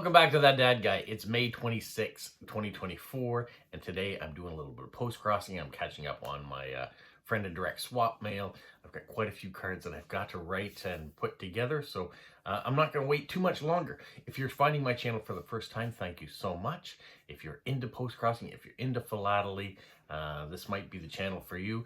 Welcome back to That Dad Guy. It's May 26, 2024, and today I'm doing a little bit of post-crossing. I'm catching up on my friend and direct swap mail. I've got quite a few cards that I've got to write and put together, so I'm not going to wait too much longer. If you're finding my channel for the first time, thank you so much. If you're into post-crossing, if you're into philately, this might be the channel for you.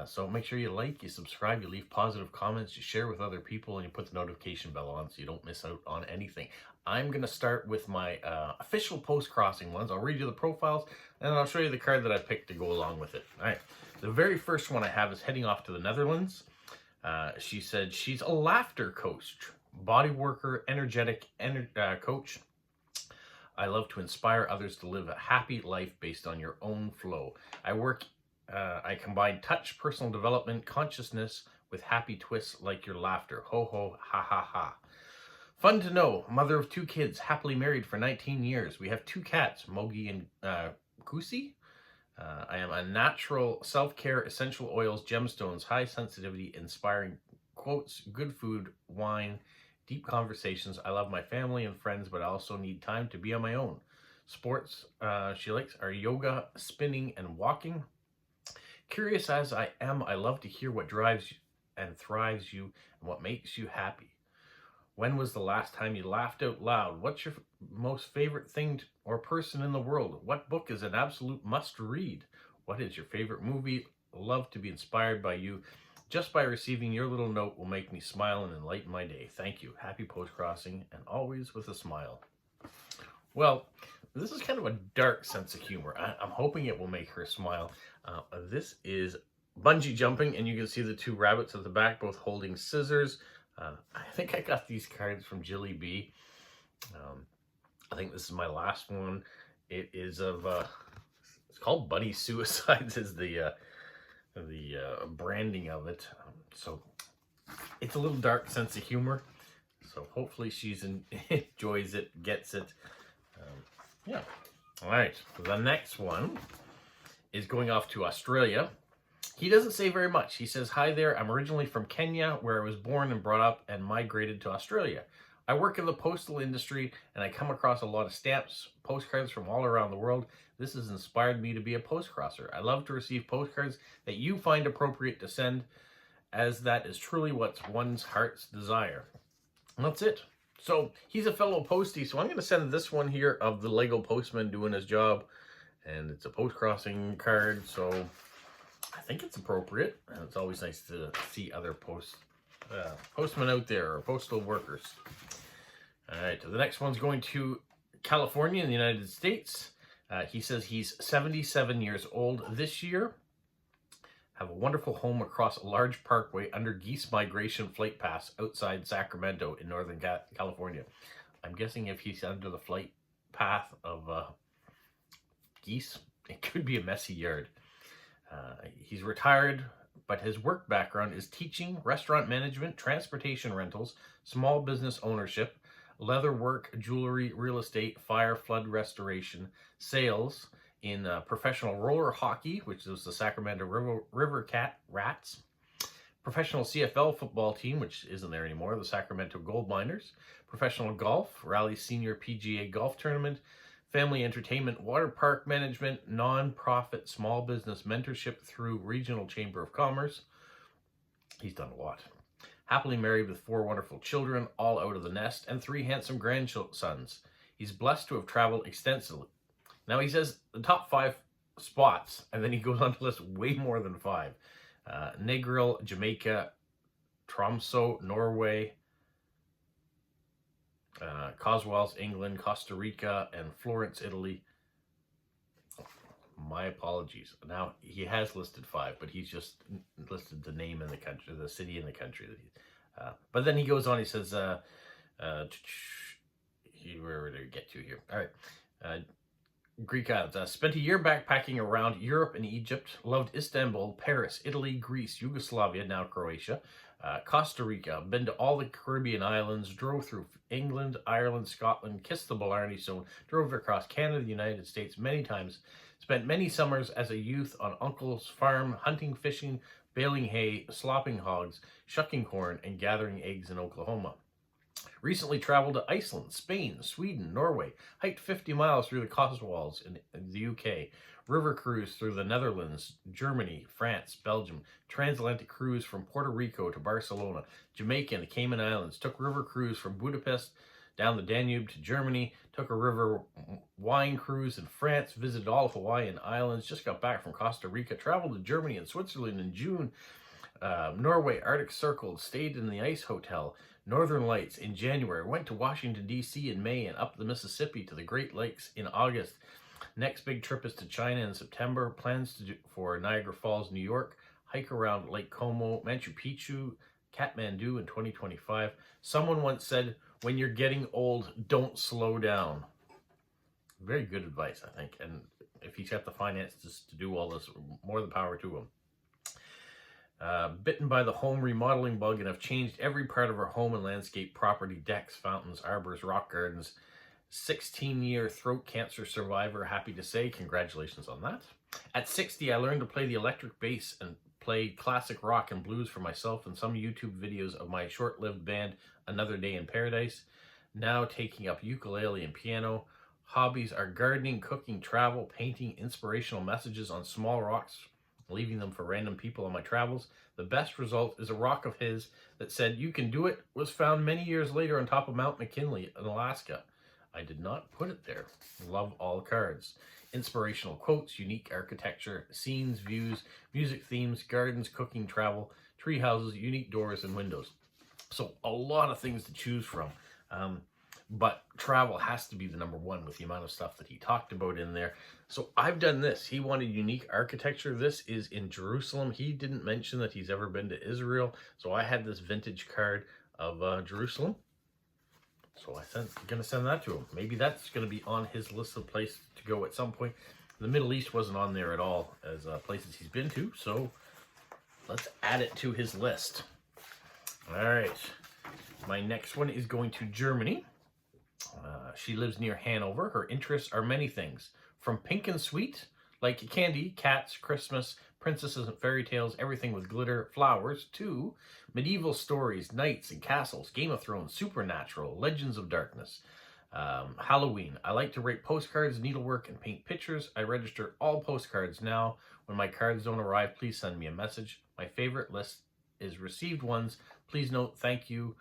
So make sure you like, you subscribe, you leave positive comments, you share with other people, and you put the notification bell on so you don't miss out on anything. I'm going to start with my official post-crossing ones. I'll read you the profiles, and then I'll show you the card that I picked to go along with it. All right. The very first one I have is heading off to the Netherlands. She said she's a laughter coach, body worker, energetic coach. I love to inspire others to live a happy life based on your own flow. I combine touch, personal development, consciousness with happy twists like your laughter. Ho, ho, ha, ha, ha. Fun to know. Mother of 2 kids, happily married for 19 years. We have 2 cats, Mogi and Goosey. I am a natural self-care, essential oils, gemstones, high sensitivity, inspiring quotes, good food, wine, deep conversations. I love my family and friends, but I also need time to be on my own. Sports she likes are yoga, spinning, and walking. Curious as I am, I love to hear what drives you and thrives you and what makes you happy. When was the last time you laughed out loud? What's your most favorite thing or person in the world? What book is an absolute must read? What is your favorite movie? Love to be inspired by you. Just by receiving your little note will make me smile and enlighten my day. Thank you. Happy post-crossing and always with a smile. Well, this is kind of a dark sense of humor. I'm hoping it will make her smile. This is bungee jumping, and you can see the 2 rabbits at the back, both holding scissors. I think I got these cards from Jilly B. I think this is my last one. It is of, it's called Bunny Suicides is the branding of it. So it's a little dark sense of humor. So hopefully she's enjoys it, gets it. Yeah. All right. The next one is going off to Australia. He doesn't say very much. He says, hi there. I'm originally from Kenya, where I was born and brought up and migrated to Australia. I work in the postal industry, and I come across a lot of stamps, postcards from all around the world. This has inspired me to be a postcrosser. I love to receive postcards that you find appropriate to send, as that is truly what's one's heart's desire. And that's it. So he's a fellow postie, so I'm going to send this one here of the Lego postman doing his job. And it's a post-crossing card, so I think it's appropriate. And it's always nice to see other postmen out there, or postal workers. All right, the next one's going to California in the United States. He says he's 77 years old this year. Have a wonderful home across a large parkway under geese migration flight paths outside Sacramento in Northern California. I'm guessing if he's under the flight path of geese, it could be a messy yard. He's retired, but his work background is teaching, restaurant management, transportation rentals, small business ownership, leather work, jewelry, real estate, fire, flood restoration, sales in professional roller hockey, which is the Sacramento River Cat Rats, professional CFL football team, which isn't there anymore, the Sacramento Gold Miners, professional golf, Raleigh Senior PGA Golf Tournament, family entertainment, water park management, non-profit small business mentorship through Regional Chamber of Commerce. He's done a lot. Happily married with 4 wonderful children, all out of the nest, and 3 handsome grandsons. He's blessed to have traveled extensively. Now he says the top 5 spots, and then he goes on to list way more than 5. Negril, Jamaica, Tromsø, Norway, Coswells, England, Costa Rica, and Florence, Italy. My apologies. Now, he has listed 5, but he's just listed the name in the country, the city in the country. But then he goes on, he says, where did I get to here? All right. Greek Islands. Spent a year backpacking around Europe and Egypt. Loved Istanbul, Paris, Italy, Greece, Yugoslavia, now Croatia, Costa Rica. Been to all the Caribbean islands. Drove through England, Ireland, Scotland. Kissed the Blarney Stone. Drove across Canada, the United States many times. Spent many summers as a youth on Uncle's farm, hunting, fishing, baling hay, slopping hogs, shucking corn, and gathering eggs in Oklahoma. Recently traveled to Iceland, Spain, Sweden, Norway. Hiked 50 miles through the Cotswolds in the UK. River cruise through the Netherlands, Germany, France, Belgium. Transatlantic cruise from Puerto Rico to Barcelona. Jamaica and the Cayman Islands. Took river cruise from Budapest down the Danube to Germany. Took a river wine cruise in France. Visited all of Hawaii and islands. Just got back from Costa Rica. Traveled to Germany and Switzerland in June. Norway, Arctic Circle. Stayed in the Ice Hotel. Northern Lights in January. Went to Washington, D.C. in May and up the Mississippi to the Great Lakes in August. Next big trip is to China in September. Plans to do for Niagara Falls, New York. Hike around Lake Como, Machu Picchu, Kathmandu in 2025. Someone once said, when you're getting old, don't slow down. Very good advice, I think. And if he's got the finances to do all this, more the power to him. Bitten by the home remodeling bug and have changed every part of our home and landscape property, decks, fountains, arbors, rock gardens. 16-year throat cancer survivor, happy to say, congratulations on that. At 60, I learned to play the electric bass and played classic rock and blues for myself and some YouTube videos of my short-lived band, Another Day in Paradise. Now taking up ukulele and piano. Hobbies are gardening, cooking, travel, painting, inspirational messages on small rocks, leaving them for random people on my travels. The best result is a rock of his that said, "You can do it," was found many years later on top of Mount McKinley in Alaska. I did not put it there. Love all cards. Inspirational quotes, unique architecture, scenes, views, music themes, gardens, cooking, travel, tree houses, unique doors and windows. So a lot of things to choose from. But travel has to be the number one with the amount of stuff that he talked about in there. So I've done this. He wanted unique architecture. This is in Jerusalem. He didn't mention that he's ever been to Israel. So I had this vintage card of Jerusalem. So I'm going to send that to him. Maybe that's going to be on his list of places to go at some point. The Middle East wasn't on there at all as places he's been to. So let's add it to his list. All right. My next one is going to Germany. She lives near Hanover. Her interests are many things. From pink and sweet, like candy, cats, Christmas, princesses and fairy tales, everything with glitter, flowers, to medieval stories, knights and castles, Game of Thrones, supernatural, legends of darkness, Halloween. I like to write postcards, needlework, and paint pictures. I register all postcards now. When my cards don't arrive, please send me a message. My favorite list is received ones. Please note, thank you.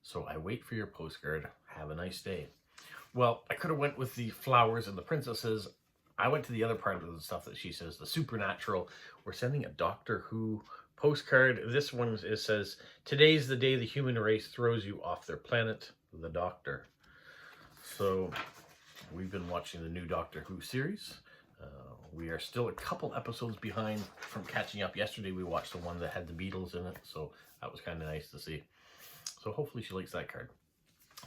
So I wait for your postcard. Have a nice day. Well, I could have went with the flowers and the princesses. I went to the other part of the stuff that she says, the supernatural. We're sending a Doctor Who postcard. This one says, today's the day the human race throws you off their planet, the Doctor. So we've been watching the new Doctor Who series. We are still a couple episodes behind from catching up. Yesterday we watched the one that had the Beatles in it, so that was kind of nice to see. So hopefully she likes that card.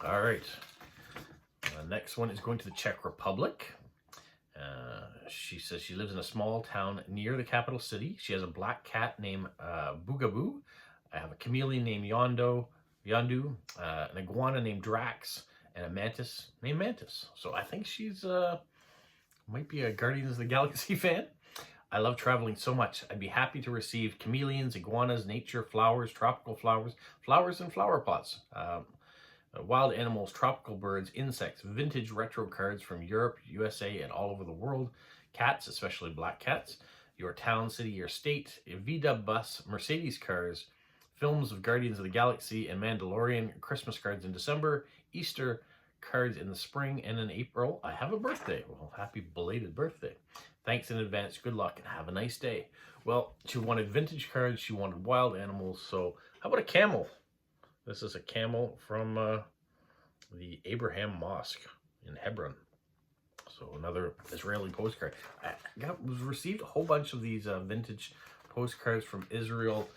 All right. Next one is going to the Czech Republic. She says she lives in a small town near the capital city. She has a black cat named Bugaboo. I have a chameleon named Yondu, an iguana named Drax, and a mantis named Mantis. So I think she's might be a Guardians of the Galaxy fan. I love traveling so much. I'd be happy to receive chameleons, iguanas, nature, flowers, tropical flowers, flowers and flower pots, wild animals, tropical birds, insects, vintage retro cards from Europe, USA, and all over the world, cats, especially black cats, your town, city, your state, VW bus, Mercedes cars, films of Guardians of the Galaxy and Mandalorian, Christmas cards in December, Easter cards in the spring, and in April, I have a birthday. Well, happy belated birthday. Thanks in advance, good luck, and have a nice day. Well, she wanted vintage cards, she wanted wild animals, so how about a camel? This is a camel from the Abraham Mosque in Hebron. So another Israeli postcard. I received a whole bunch of these vintage postcards from Israel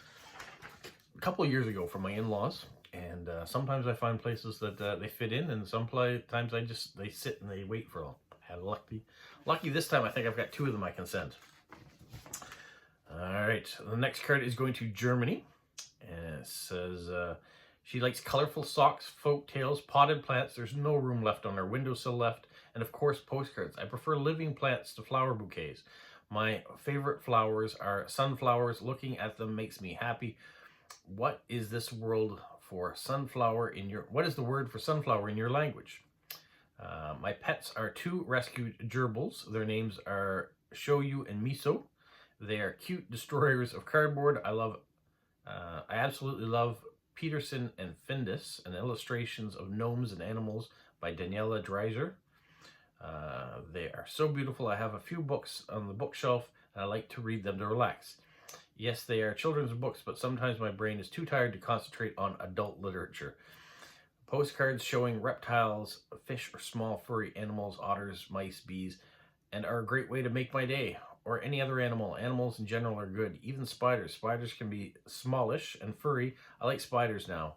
a couple of years ago from my in-laws. And sometimes I find places that they fit in, and sometimes they sit and they wait for all. I had lucky this time. I think I've got two of them I can send. All right, the next card is going to Germany, and it says she likes colorful socks, folk tales, potted plants. There's no room left on her windowsill left, and of course postcards. I prefer living plants to flower bouquets. My favorite flowers are sunflowers. Looking at them makes me happy. What is this world for sunflower in your... What is the word for sunflower in your language? My pets are 2 rescued gerbils. Their names are Shoyu and Miso. They are cute destroyers of cardboard. I absolutely love Peterson and Findus, and illustrations of gnomes and animals by Daniela Dreiser. They are so beautiful. I have a few books on the bookshelf, and I like to read them to relax. Yes, they are children's books, but sometimes my brain is too tired to concentrate on adult literature. Postcards showing reptiles, fish, or small furry animals, otters, mice, bees, and are a great way to make my day. Or any other animal. Animals in general are good. Even spiders. Spiders can be smallish and furry. I like spiders now.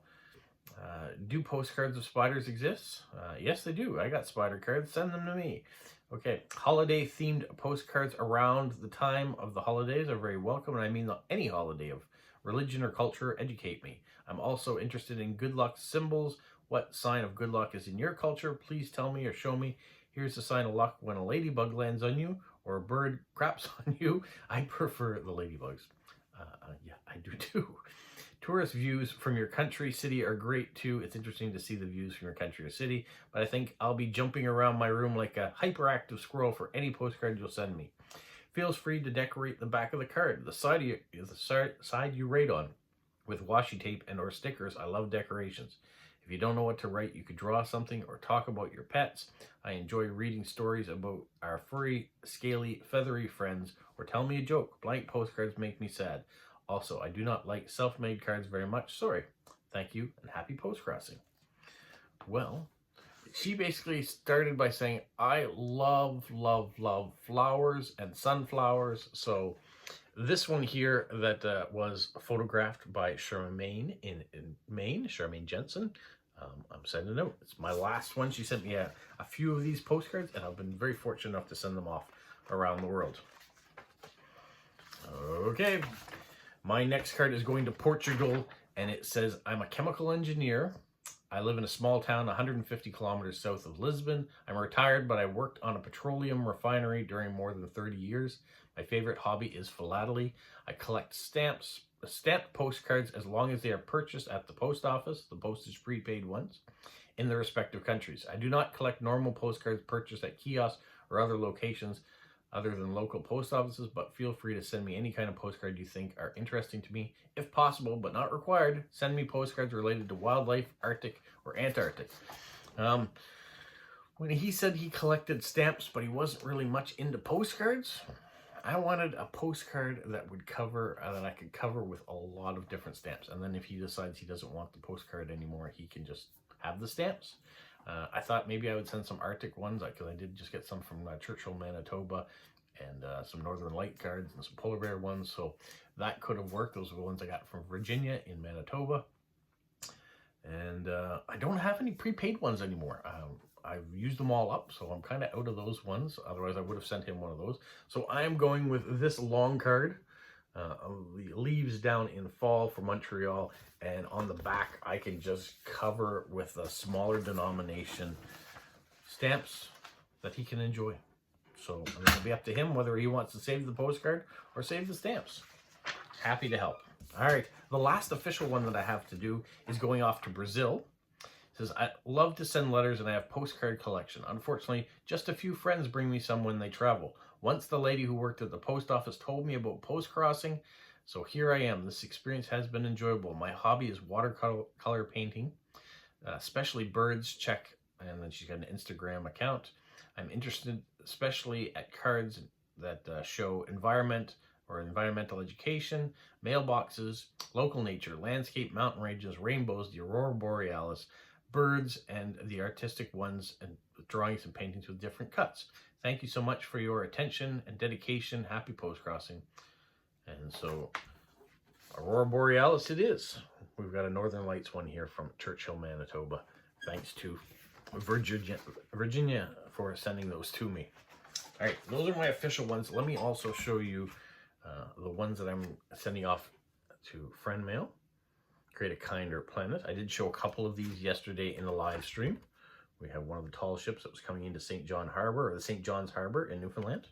Do postcards of spiders exist? Yes, they do. I got spider cards. Send them to me. Okay. Holiday-themed postcards around the time of the holidays are very welcome, and I mean any holiday of religion or culture. Educate me. I'm also interested in good luck symbols. What sign of good luck is in your culture? Please tell me or show me. Here's the sign of luck when a ladybug lands on you or a bird craps on you. I prefer the ladybugs. Yeah, I do too. Tourist views from your country, city are great too. It's interesting to see the views from your country or city, but I think I'll be jumping around my room like a hyperactive squirrel for any postcard you'll send me. Feel free to decorate the back of the card, the side you rate on, with washi tape and or stickers. I love decorations. If you don't know what to write, you could draw something or talk about your pets. I enjoy reading stories about our furry, scaly, feathery friends, or tell me a joke. Blank postcards make me sad. Also, I do not like self-made cards very much. Sorry. Thank you, and happy postcrossing. Well, she basically started by saying, I love, love, love flowers and sunflowers. So this one here that was photographed by Stn Main in Maine, Charmaine Jensen. I'm sending a note. It's my last one. She sent me a few of these postcards, and I've been very fortunate enough to send them off around the world. Okay. My next card is going to Portugal, and it says, I'm a chemical engineer. I live in a small town 150 kilometers south of Lisbon. I'm retired, but I worked on a petroleum refinery during more than 30 years. My favorite hobby is philately. I collect stamped postcards as long as they are purchased at the post office, the postage prepaid ones, in the respective countries. I do not collect normal postcards purchased at kiosks or other locations other than local post offices, but feel free to send me any kind of postcard you think are interesting to me. If possible, but not required, send me postcards related to wildlife, Arctic, or Antarctic. When he said he collected stamps, but he wasn't really much into postcards, I wanted a postcard that would cover, that I could cover with a lot of different stamps. And then if he decides he doesn't want the postcard anymore, he can just have the stamps. I thought maybe I would send some Arctic ones, because I did just get some from Churchill, Manitoba, and some Northern Light cards and some polar bear ones. So that could have worked. Those are the ones I got from Virginia in Manitoba. And I don't have any prepaid ones anymore. I've used them all up, so I'm kind of out of those ones. Otherwise, I would have sent him one of those. So I am going with this long card. The leaves down in fall for Montreal, and on the back I can just cover with a smaller denomination stamps that he can enjoy. So it'll be up to him whether he wants to save the postcard or save the stamps. Happy to help. All right, the last official one that I have to do is going off to Brazil. It says, I love to send letters and I have postcard collection. Unfortunately, just a few friends bring me some when they travel. Once the lady who worked at the post office told me about postcrossing, so here I am. This experience has been enjoyable. My hobby is watercolor painting, especially birds. Check, and then she's got an Instagram account. I'm interested especially at cards that show environment or environmental education, mailboxes, local nature, landscape, mountain ranges, rainbows, the aurora borealis, birds, and the artistic ones, and drawings and paintings with different cuts. Thank you so much for your attention and dedication. Happy postcrossing. And so, aurora borealis it is. We've got a Northern Lights one here from Churchill, Manitoba. Thanks to Virginia for sending those to me. All right, those are my official ones. Let me also show you the ones that I'm sending off to friend mail. Create a Kinder Planet. I did show a couple of these yesterday in the live stream. We have one of the tall ships that was coming into St. John Harbor, or the St. John's Harbor in Newfoundland.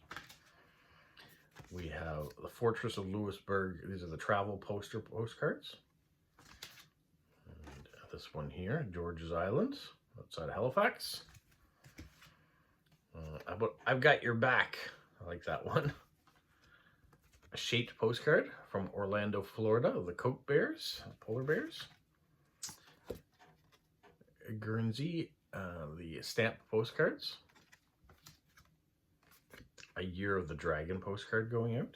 We have the Fortress of Louisburg. These are the travel postcards. And this one here, George's Island, outside Halifax. I've got your back. I like that one. A shaped postcard from Orlando, Florida, the Coke Bears, polar bears. Guernsey, the stamp postcards. A Year of the Dragon postcard going out.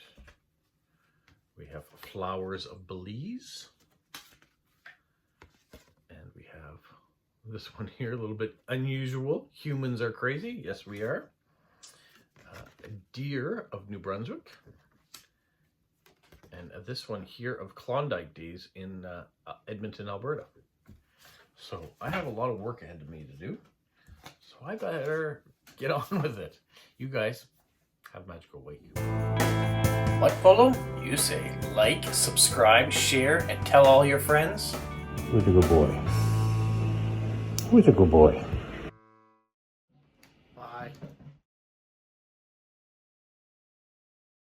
We have Flowers of Belize. And we have this one here, a little bit unusual. Humans Are Crazy. Yes, we are. Deer of New Brunswick. And this one here of Klondike Days in Edmonton, Alberta. So I have a lot of work ahead of me to do. So I better get on with it. You guys have a magical week. What, Polo? You say like, subscribe, share, and tell all your friends. Who's a good boy? Who's a good boy? Bye.